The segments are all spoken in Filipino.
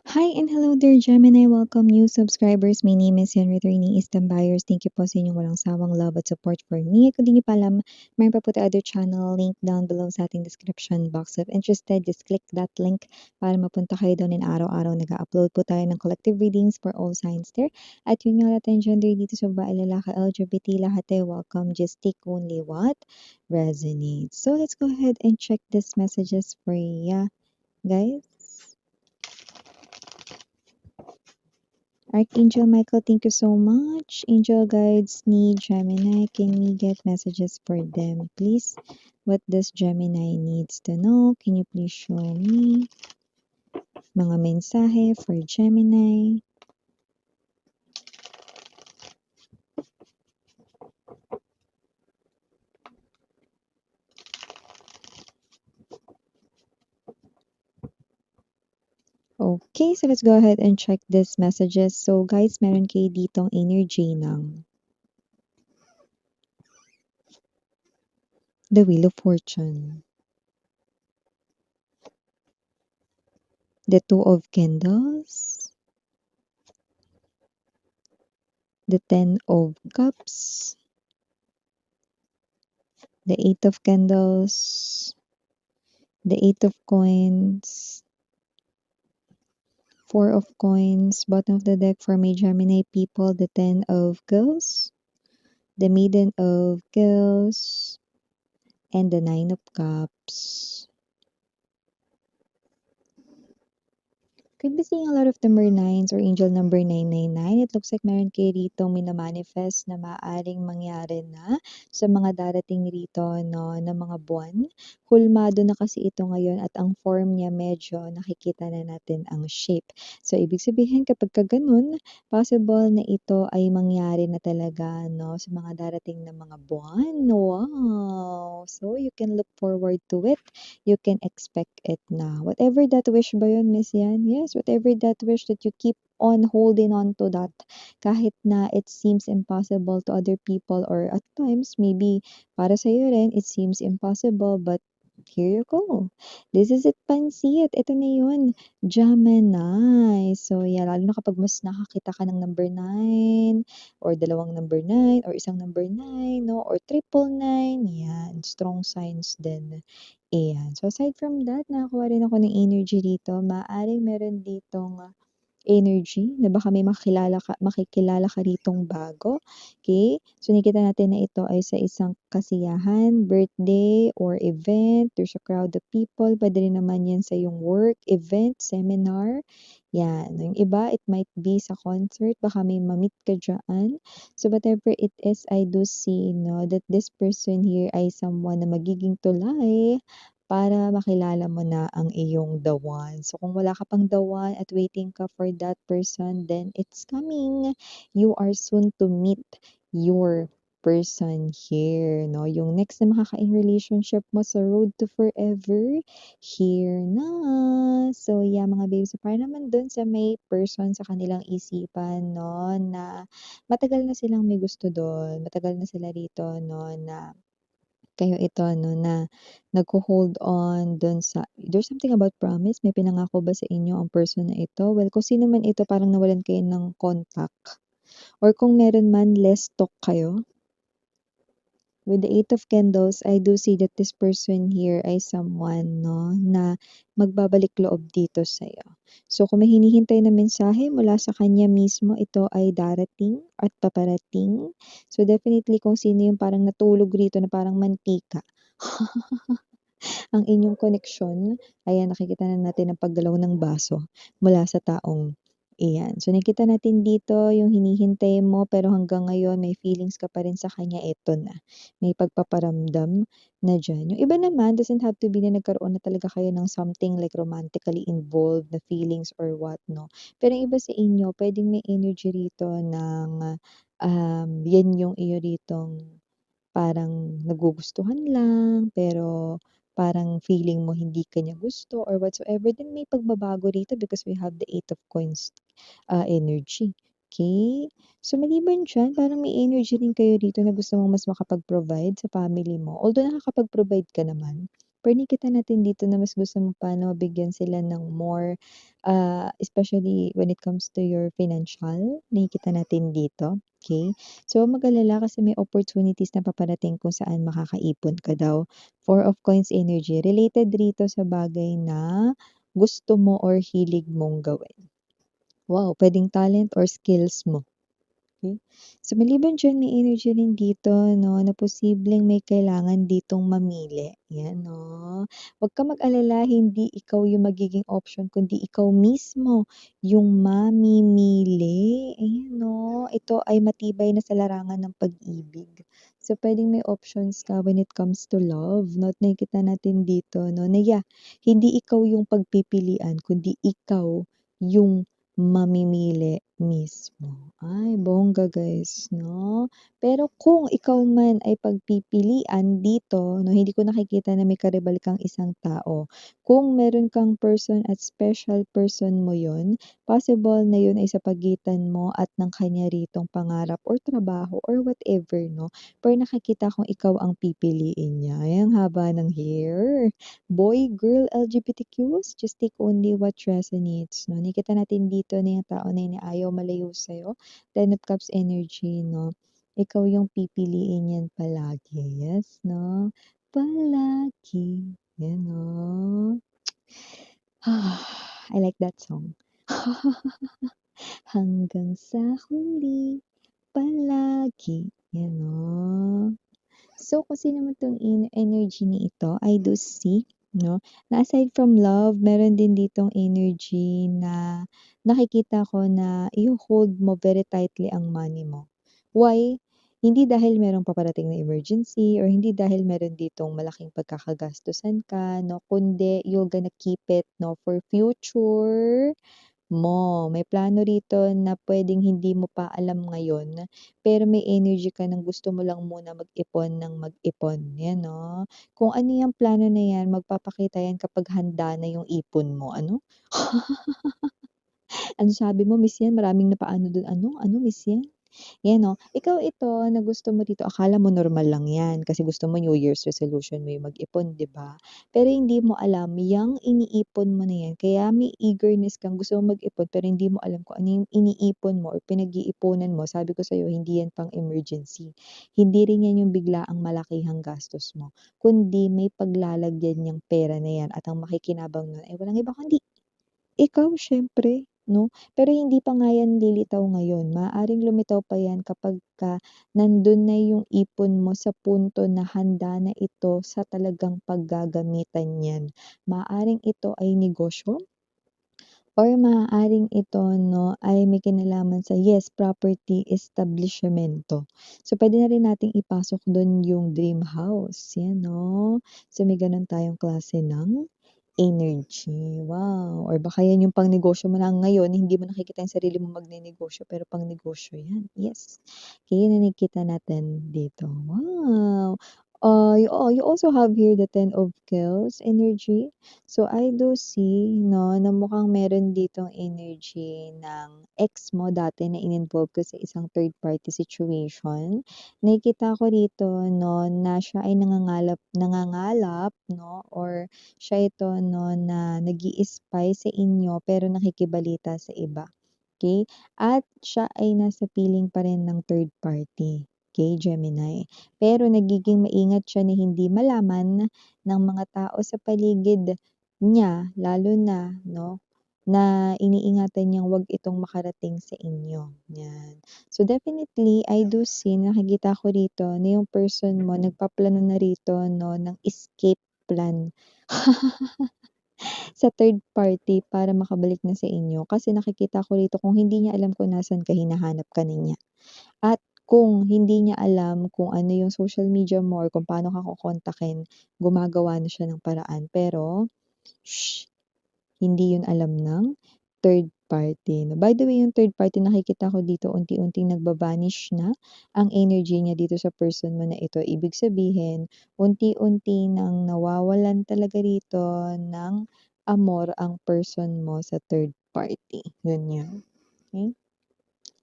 Hi and hello there, Gemini. Welcome new subscribers. My name is Henry Trini Easton Buyers. Thank you po sa inyong walang sawang love at support for me. Kung di niyo pa alam, mayroon pa po tayo other channel link down below sa ating description box. If interested, just click that link para mapunta kayo doon and araw-araw nag-upload po tayo ng collective readings for all signs there. At yun nga natin gender dito sa babae, lalaki, LGBT, lahat tayo welcome. Just take only what resonates. So let's go ahead and check these messages for ya, guys. Archangel Michael, thank you so much. Angel guides need Gemini. Can we get messages for them, please? What does Gemini needs to know? Can you please show me mga mensahe for Gemini? Okay, so let's go ahead and check these messages. So guys, meron kayo ditong energy ng the Wheel of Fortune, the Two of Candles, the Ten of Cups, the Eight of Candles, the Eight of Coins, Four of Coins, bottom of the deck for my Gemini people, the Ten of Girls, the Maiden of Girls, and the Nine of Cups. Could be seeing a lot of number 9s or angel number 999. It looks like meron kayo rito minamanifest na maaaring mangyari na sa mga darating rito no, na mga buwan. Hulmado na kasi ito ngayon at ang form niya medyo nakikita na natin ang shape. So, ibig sabihin kapag ka ganun, possible na ito ay mangyari na talaga no, sa mga darating na mga buwan. Wow! So, you can look forward to it. You can expect it na. Whatever that wish ba yun, Miss Yan? Yes, whatever that wish that you keep on holding on to that. Kahit na it seems impossible to other people or at times maybe para sa'yo rin, it seems impossible but here you go. This is it, pansit. Ito na yun. Gemini. So, yeah, lalo na kapag mas nakakita ka ng number 9 or dalawang number 9 or isang number 9, no? Or triple 9. Yan. Strong signs din. Ayan. So, aside from that, nakakuha rin ako ng energy dito. Maaaring meron ditong energy na baka may makikilala ka ritong bago. Okay? So, nakikita natin na ito ay sa isang kasiyahan, birthday, or event. There's a crowd of people. Pwede rin naman yan sa yung work, event, seminar. Yan. Yung iba, it might be sa concert. Baka may mamit ka dyan. So, whatever it is, I do see no, that this person here ay someone na magiging tulay para makilala mo na ang iyong the one. So, kung wala ka pang the one at waiting ka for that person, then it's coming. You are soon to meet your person here, no? Yung next na makaka-in relationship mo sa road to forever, here na. So, yeah, mga babes, so para naman dun sa may person sa kanilang isipan, no, na matagal na silang may gusto dun, matagal na sila rito, no, na kayo ito 'no, na nagho-hold on dun sa there's something about promise, may pinangako ba sa inyo ang person na ito? Well, kung sino man ito parang nawalan kayo ng contact or kung meron man less talk kayo. With the Eight of Candles, I do see that this person here ay someone 'no, na magbabalik loob dito sa'yo. So kung may hinihintay na mensahe mula sa kanya mismo, ito ay darating at paparating. So definitely kung sino yung parang natulog rito na parang mantika. Ang inyong koneksyon, ayan nakikita na natin ang paggalaw ng baso mula sa taong iyan. So nakita natin dito yung hinihintay mo pero hanggang ngayon may feelings ka pa rin sa kanya, eto na. May pagpaparamdam na diyan. Yung iba naman doesn't have to be na nagkaroon na talaga kayo ng something like romantically involved na feelings or what 'no. Pero yung iba sa inyo puwedeng may energy rito ng, yan yung iyo ritong parang nagugustuhan lang, pero parang feeling mo hindi ka niya gusto or whatsoever, then may pagbabago rito because we have the Eight of Coins, energy. Okay. So, maliban diyan parang may energy rin kayo dito na gusto mong mas makapag-provide sa family mo. Although nakakapag-provide ka naman, pero nakikita natin dito na mas gusto mo pa na mabigyan sila ng more, especially when it comes to your financial, nakikita natin dito, okay. So, huwag mag-alala kasi may opportunities na paparating kung saan makakaipon ka daw. Four of Coins energy, related rito sa bagay na gusto mo or hilig mong gawin. Wow, puwedeng talent or skills mo. Okay. So, maliban diyan may energy rin dito 'no, na posibleng may kailangan ditong mamili, 'yan 'no. Huwag kang mag-alala, hindi ikaw yung magiging option kundi ikaw mismo yung mamimili, ayan 'no. Ito ay matibay na sa larangan ng pag-ibig. So, puwedeng may options ka when it comes to love 'no, at nakikita natin dito 'no, na hindi ikaw yung pagpipilian kundi ikaw yung mamimili mismo. Ay, bongga guys, 'no? Pero kung ikaw man ay pagpipilian dito 'no, hindi ko nakikita na may karibal kang isang tao. Kung meron kang person at special person mo yon, possible na yun ay sa pagitan mo at ng kanya ritong pangarap or trabaho or whatever 'no. Pero nakikita kong ikaw ang pipiliin niya. Ay, ang haba ng hair. Boy, girl, LGBTQs, just take only what resonates, 'no? Nakikita natin dito na yung tao na yun ay ayaw malayo sa'yo, Ten of Cups energy, 'no? Ikaw yung pipiliin niyan palagi, yes, 'no? Palagi, yan, 'no? I like that song. Hanggang sa huli, palagi, yan, 'no? So, kung sino man 'tong energy na ito, I do see 'no, na aside from love, meron din ditong energy na nakikita ko na iho-hold mo very tightly ang money mo. Why? Hindi dahil merong paparating na emergency or hindi dahil meron ditong malaking pagkakagastusan ka 'no, kundi you're gonna keep it 'no, for future mo. May plano rito na puwedeng hindi mo pa alam ngayon, pero may energy ka ng gusto mo lang muna mag-ipon ng mag-ipon, 'yan 'no. Kung ano yang plano na 'yan, magpapakita 'yan kapag handa na yung ipon mo, ano? Ano sabi mo, Miss yan, maraming napaano dun, ano Miss yan? 'Yan 'no. Ikaw ito na gusto mo dito akala mo normal lang 'yan kasi gusto mo New Year's resolution mo yung mag-ipon, 'di ba? Pero hindi mo alam yang iniipon mo na 'yan kaya may eagerness kang gusto mong mag-ipon pero hindi mo alam kung ano yung iniipon mo or pinag-iipunan mo. Sabi ko sa'yo hindi 'yan pang emergency. Hindi rin 'yan yung biglaang malakihang gastos mo, kundi may paglalagyan niyang pera na 'yan at ang makikinabang nun ay walang iba kundi ikaw siyempre, 'no? Pero hindi pa nga yan lilitaw ngayon, maaaring lumitaw pa yan kapagka nandun na yung ipon mo sa punto na handa na ito sa talagang paggagamitan niyan. Maaaring ito ay negosyo or maaaring ito 'no, ay may kinalaman sa yes, property establishmento. So, puwede na rin nating ipasok dun yung dream house, 'yan 'no. So, may gano'n tayong klase ng energy, wow! Or baka yan yung pangnegosyo mo na ngayon, hindi mo nakikita yung sarili mo magnenegosyo, pero pangnegosyo yan, yes. Kaya yun ang nakikita natin dito, wow! You also have here the Ten of Kills energy. So, I do see 'no, na mukhang meron ditong energy ng ex mo dati na in-involve ka sa isang third party situation. Nakikita ko rito 'no, na siya ay nangangalap 'no, or siya ito 'no, na nag-i-spy sa inyo pero nakikibalita sa iba, okey? At siya ay nasa piling pa rin ng third party, okey, Gemini. Pero nagiging maingat siya na hindi malaman ng mga tao sa paligid niya lalo na 'no, na iniingatan niyang 'wag itong makarating sa inyo, 'yan. So, definitely I do see, nakikita ko rito na yung person mo nagpaplano na rito 'no, ng escape plan sa third party para makabalik na sa inyo. Kasi nakikita ko rito kung hindi niya alam kung nasaan ka, hinahanap ka na niya. At kung hindi niya alam kung ano yung social media mo or kung paano ka kokontakin, gumagawa na siya ng paraan. Pero, shh, hindi yun alam ng third party 'no. By the way, yung third party nakikita ko dito unti-unting nagba-vanish na ang energy niya dito sa person mo na ito. Ibig sabihin, unti-unti nang nawawalan talaga rito ng amor ang person mo sa third party, ganyan, okey?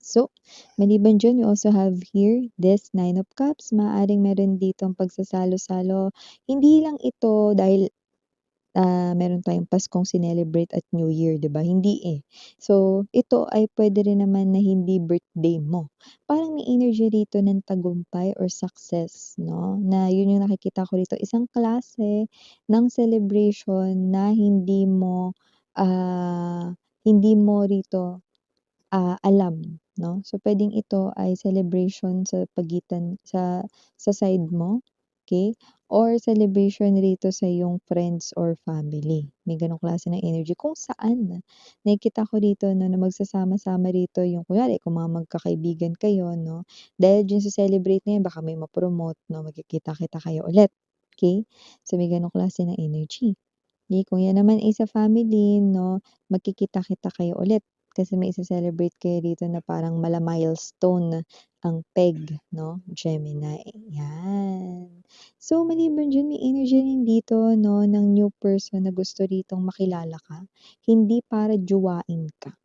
So, maliban diyan, we also have here this Nine of Cups. Maaaring meron ditong pagsasalo-salo. Hindi lang ito dahil meron tayong Paskong sinelebrate at New Year, 'di ba? Hindi, eh. So, ito ay puwede rin naman na hindi birthday mo. Parang may energy rito ng tagumpay or success, no, na yun yung nakikita ko rito. Isang klase ng celebration na hindi mo rito alam, 'no? So, puwedeng ito ay celebration sa pagitan sa side mo, okay, or celebration rito sa iyong friends or family. May gano'ng klase ng energy kung saan nakikita ko rito 'no, na magsasama-sama rito yung kunwari kung mga magkakaibigan kayo 'no, dahil diyan sa celebrate na 'yan baka may ma-promote 'no, magkikita-kita kayo ulit, okay. So, may gano'ng klase ng energy. Kung 'yan naman ay sa family 'no, magkikita-kita kayo ulit kasi may ise-celebrate kayo dito na parang milestone ang peg 'no, Gemini, 'yan. So, maliban diyan may energy rin dito 'no, ng new person na gusto ritong makilala ka, hindi para jowain ka.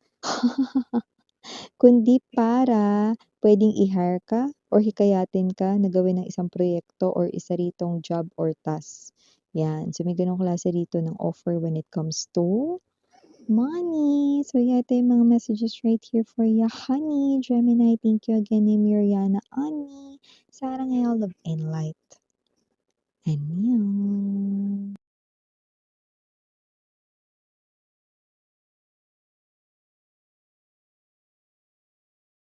Kundi para puwedeng i-hire ka or hikayatin ka na gawin ng isang proyekto or isa ritong job or task, 'yan. So, may gano'ng klase rito ng offer when it comes to money. So, yeah, ito yung mga messages right here for ya, honey. Gemini, thank you again ni Miriana Ani. Sarang Love and Light. Annyeong.